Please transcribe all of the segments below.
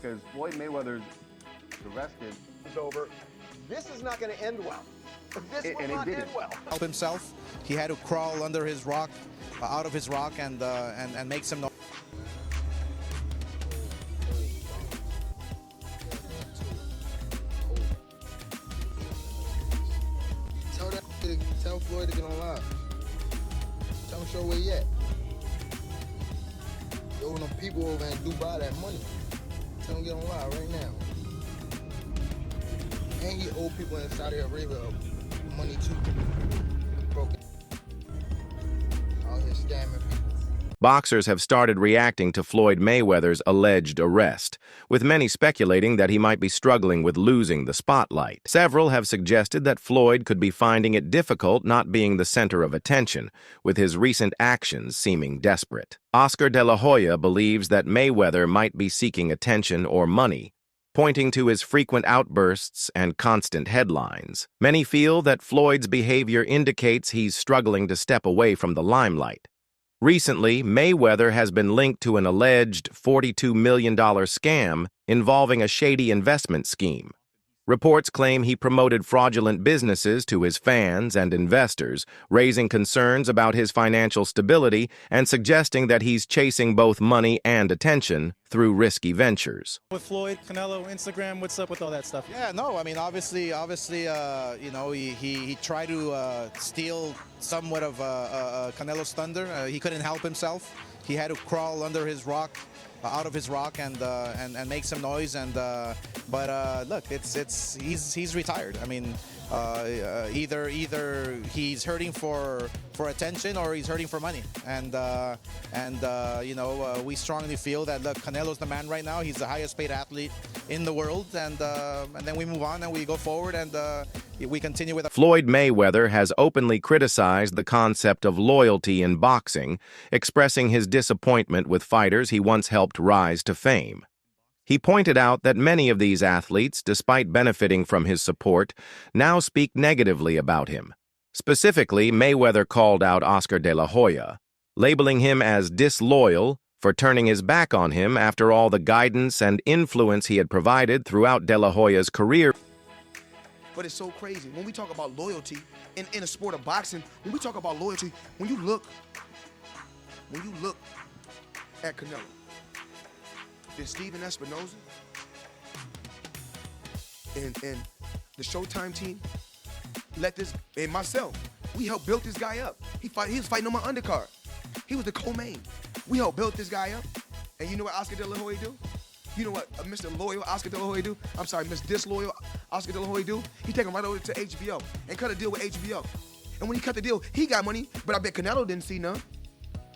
because Floyd Mayweather's arrested. It's over. This is not going to end well. This will not end well. Help himself. He had to crawl under his rock, out of his rock, and make some noise. Tell Floyd to get on live. Tell him show where he at. Yo, them people over in Dubai that money. Tell him get on live right now. And he owe people in Saudi Arabia money too. Broke. Out here scamming people. Boxers have started reacting to Floyd Mayweather's alleged arrest, with many speculating that he might be struggling with losing the spotlight. Several have suggested that Floyd could be finding it difficult not being the center of attention, with his recent actions seeming desperate. Oscar De La Hoya believes that Mayweather might be seeking attention or money, pointing to his frequent outbursts and constant headlines. Many feel that Floyd's behavior indicates he's struggling to step away from the limelight. Recently, Mayweather has been linked to an alleged $42 million scam involving a shady investment scheme. Reports claim he promoted fraudulent businesses to his fans and investors, raising concerns about his financial stability and suggesting that he's chasing both money and attention through risky ventures. With Floyd, Canelo, Instagram, what's up with all that stuff? Yeah, no, I mean, obviously, you know, he tried to steal somewhat of Canelo's thunder. He couldn't help himself. He had to crawl under his rock, out of his rock, and make some noise. But look, he's retired. I mean, either he's hurting for attention or he's hurting for money. And you know, we strongly feel that, look, Canelo's the man right now. He's the highest paid athlete in the world, and then we move on and we go forward and we continue with. Floyd Mayweather has openly criticized the concept of loyalty in boxing, expressing his disappointment with fighters he once helped rise to fame. He pointed out that many of these athletes, despite benefiting from his support, now speak negatively about him. Specifically, Mayweather called out Oscar De La Hoya, labeling him as disloyal for turning his back on him after all the guidance and influence he had provided throughout De La Hoya's career. But it's so crazy. When we talk about loyalty in a sport of boxing, when we talk about loyalty, when you look at Canelo, there's Steven Espinoza and the Showtime team and myself, we helped build this guy up. He was fighting on my undercard. He was the co-main. We helped build this guy up. And you know what Oscar De La Hoya do? You know what Mr. Loyal Oscar De La Hoya do? I'm sorry, Mr. Disloyal Oscar De La Hoya do? He take him right over to HBO and cut a deal with HBO. And when he cut the deal, he got money, but I bet Canelo didn't see none.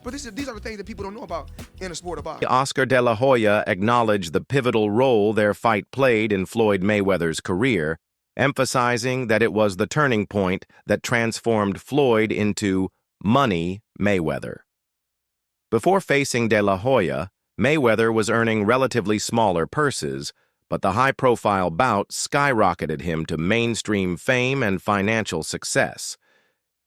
But these are the things that people don't know about in a sport of boxing. Oscar De La Hoya acknowledged the pivotal role their fight played in Floyd Mayweather's career, emphasizing that it was the turning point that transformed Floyd into Money Mayweather. Before facing De La Hoya, Mayweather was earning relatively smaller purses, but the high-profile bout skyrocketed him to mainstream fame and financial success.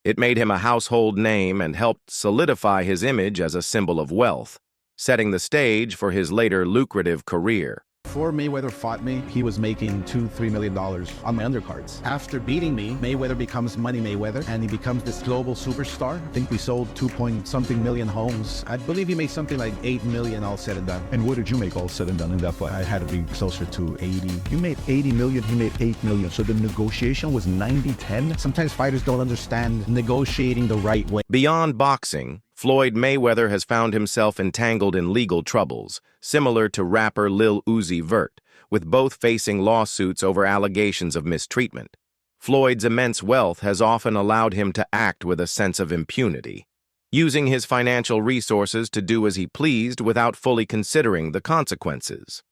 It made him a household name and helped solidify his image as a symbol of wealth, setting the stage for his later lucrative career. Before Mayweather fought me, he was making $2-3 million on my undercards. After beating me, Mayweather becomes Money Mayweather, and he becomes this global superstar. I think we sold 2-point-something million homes. I believe he made something like $8 million all said and done. And what did you make all said and done in that fight? I had to be closer to 80. You made 80 million, he made 8 million. So the negotiation was 90-10? Sometimes fighters don't understand negotiating the right way. Beyond boxing, Floyd Mayweather has found himself entangled in legal troubles, similar to rapper Lil Uzi Vert, with both facing lawsuits over allegations of mistreatment. Floyd's immense wealth has often allowed him to act with a sense of impunity, using his financial resources to do as he pleased without fully considering the consequences.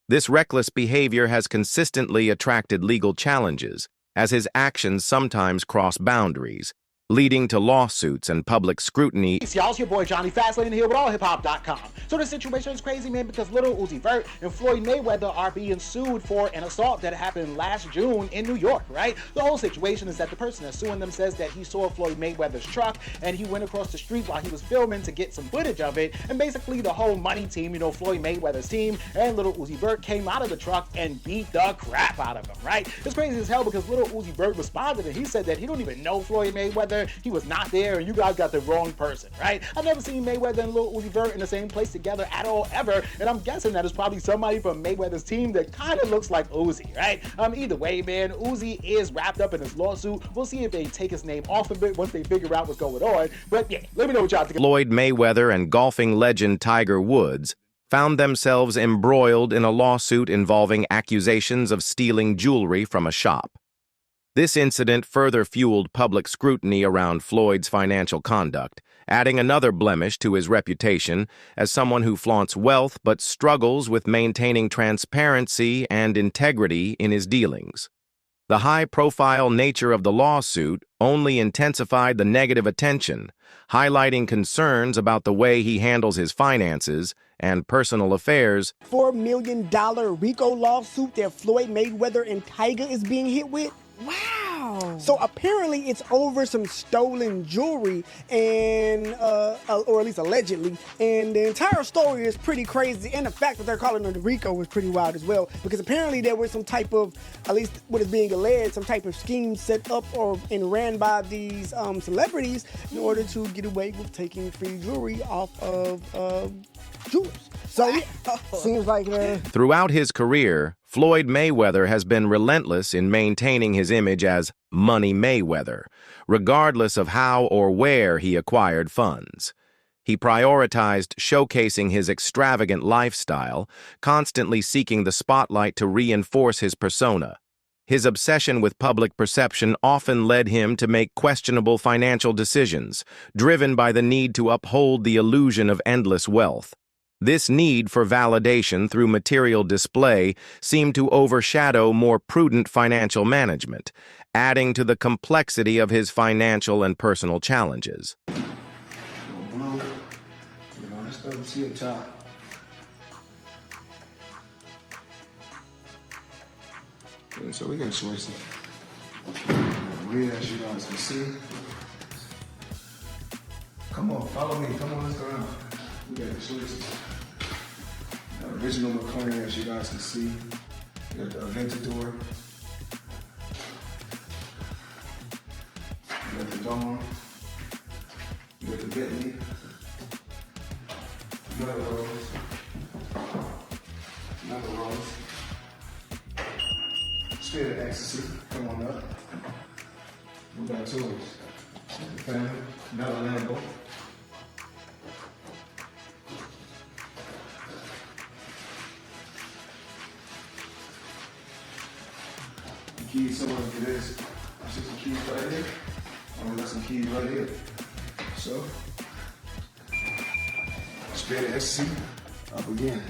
This reckless behavior has consistently attracted legal challenges, as his actions sometimes cross boundaries, leading to lawsuits and public scrutiny. Y'all, it's your boy Johnny Fastlane here with allhiphop.com. So the situation is crazy, man, because Little Uzi Vert and Floyd Mayweather are being sued for an assault that happened last June in New York, right? The whole situation is that the person that's suing them says that he saw Floyd Mayweather's truck and he went across the street while he was filming to get some footage of it, and basically the whole money team, you know, Floyd Mayweather's team and Little Uzi Vert came out of the truck and beat the crap out of him, right? It's crazy as hell because Little Uzi Vert responded and he said that he don't even know Floyd Mayweather, he was not there, and you guys got the wrong person, right? I've never seen Mayweather and Lil Uzi Vert in the same place together at all, ever, and I'm guessing that it's probably somebody from Mayweather's team that kind of looks like Uzi, right? Either way, man, Uzi is wrapped up in this lawsuit. We'll see if they take his name off of it once they figure out what's going on, but yeah, let me know what y'all think. Floyd Mayweather and golfing legend Tiger Woods found themselves embroiled in a lawsuit involving accusations of stealing jewelry from a shop. This incident further fueled public scrutiny around Floyd's financial conduct, adding another blemish to his reputation as someone who flaunts wealth but struggles with maintaining transparency and integrity in his dealings. The high-profile nature of the lawsuit only intensified the negative attention, highlighting concerns about the way he handles his finances and personal affairs. $4 million RICO lawsuit that Floyd Mayweather and Tiger is being hit with? Wow. So apparently it's over some stolen jewelry and, or at least allegedly, and the entire story is pretty crazy, and the fact that they're calling it RICO was pretty wild as well, because apparently there was some type of, at least what is being alleged, some type of scheme set up and ran by these celebrities in order to get away with taking free jewelry off of jewelers. So yeah, seems like Throughout his career, Floyd Mayweather has been relentless in maintaining his image as Money Mayweather, regardless of how or where he acquired funds. He prioritized showcasing his extravagant lifestyle, constantly seeking the spotlight to reinforce his persona. His obsession with public perception often led him to make questionable financial decisions, driven by the need to uphold the illusion of endless wealth. This need for validation through material display seemed to overshadow more prudent financial management, adding to the complexity of his financial and personal challenges. So we got choices. As you guys can see. Come on, follow me. Come on, let's go around. We got the choices. The original McLaren, as you guys can see. We got the Aventador. We got the Dawn. We got the Bentley. Another Rose. Another Rose. Spirit of Ecstasy, come on up. We got toys. The family, another Lambo. The keys, someone get this. I see some keys right here. I'm gonna got some keys right here. So, Spirit of Ecstasy, up again.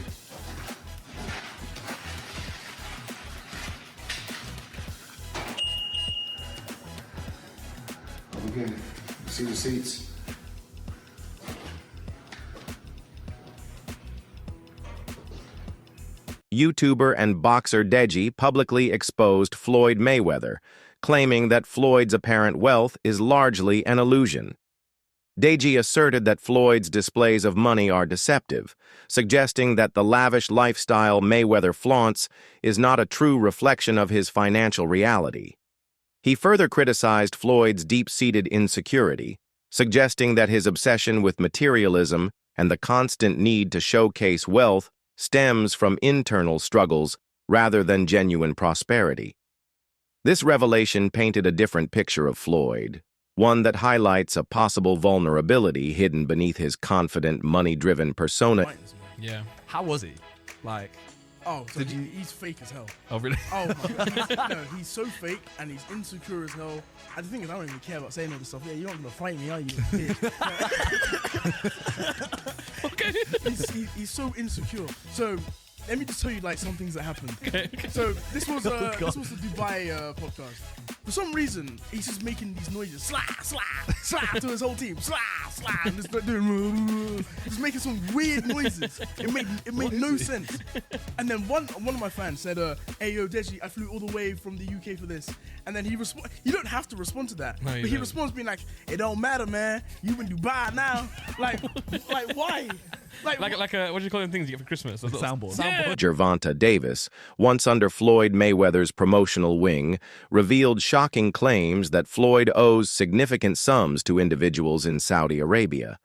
Again, you see the seats. YouTuber and boxer Deji publicly exposed Floyd Mayweather, claiming that Floyd's apparent wealth is largely an illusion. Deji asserted that Floyd's displays of money are deceptive, suggesting that the lavish lifestyle Mayweather flaunts is not a true reflection of his financial reality. He further criticized Floyd's deep-seated insecurity, suggesting that his obsession with materialism and the constant need to showcase wealth stems from internal struggles rather than genuine prosperity. This revelation painted a different picture of Floyd, one that highlights a possible vulnerability hidden beneath his confident, money-driven persona. Yeah. How was he? Like... Oh, so he's fake as hell. Oh, really? Oh, my. No, he's so fake and he's insecure as hell. And the thing is, I don't even care about saying all this stuff. Yeah, you're not going to fight me, are you? Okay. He's so insecure. So, let me just tell you, like, some things that happened. Okay. So, this was the Dubai podcast. for some reason, he's just making these noises, slap, slap, slap to his whole team, slap, slap, and just doing, just making some weird noises. It made no sense. And then one of my fans said, "Hey yo, Deji, I flew all the way from the UK for this." And then he you don't have to respond to that, No, but he don't. responds being like, "It don't matter, man. You in Dubai now." Like why? Like what do you call them things you get for Christmas? A soundboard. Yeah. Gervonta Davis, once under Floyd Mayweather's promotional wing, revealed shocking claims that Floyd owes significant sums to individuals in Saudi Arabia.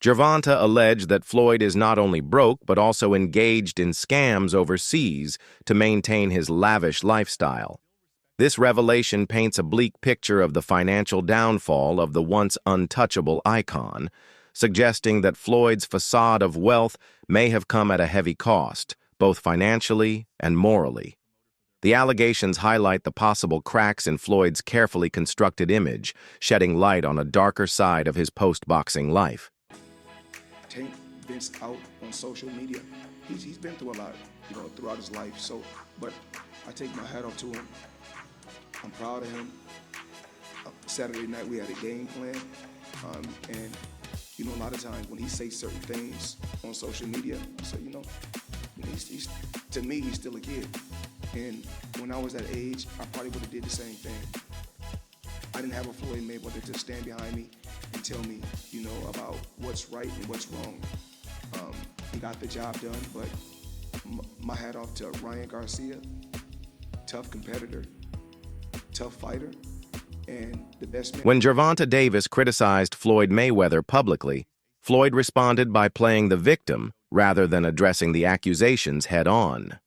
Gervonta alleged that Floyd is not only broke but also engaged in scams overseas to maintain his lavish lifestyle. This revelation paints a bleak picture of the financial downfall of the once untouchable icon, suggesting that Floyd's facade of wealth may have come at a heavy cost, both financially and morally. The allegations highlight the possible cracks in Floyd's carefully constructed image, shedding light on a darker side of his post-boxing life. Tank Vince out on social media. He's been through a lot, throughout his life. But I take my hat off to him. I'm proud of him. Saturday night we had a game plan, and a lot of times when he says certain things on social media, I say, he's to me he's still a kid. And when I was that age, I probably would have did the same thing. I didn't have a Floyd Mayweather to stand behind me and tell me, about what's right and what's wrong. He got the job done, but my hat off to Ryan Garcia, tough competitor, tough fighter, and the best man. When Gervonta Davis criticized Floyd Mayweather publicly, Floyd responded by playing the victim rather than addressing the accusations head-on.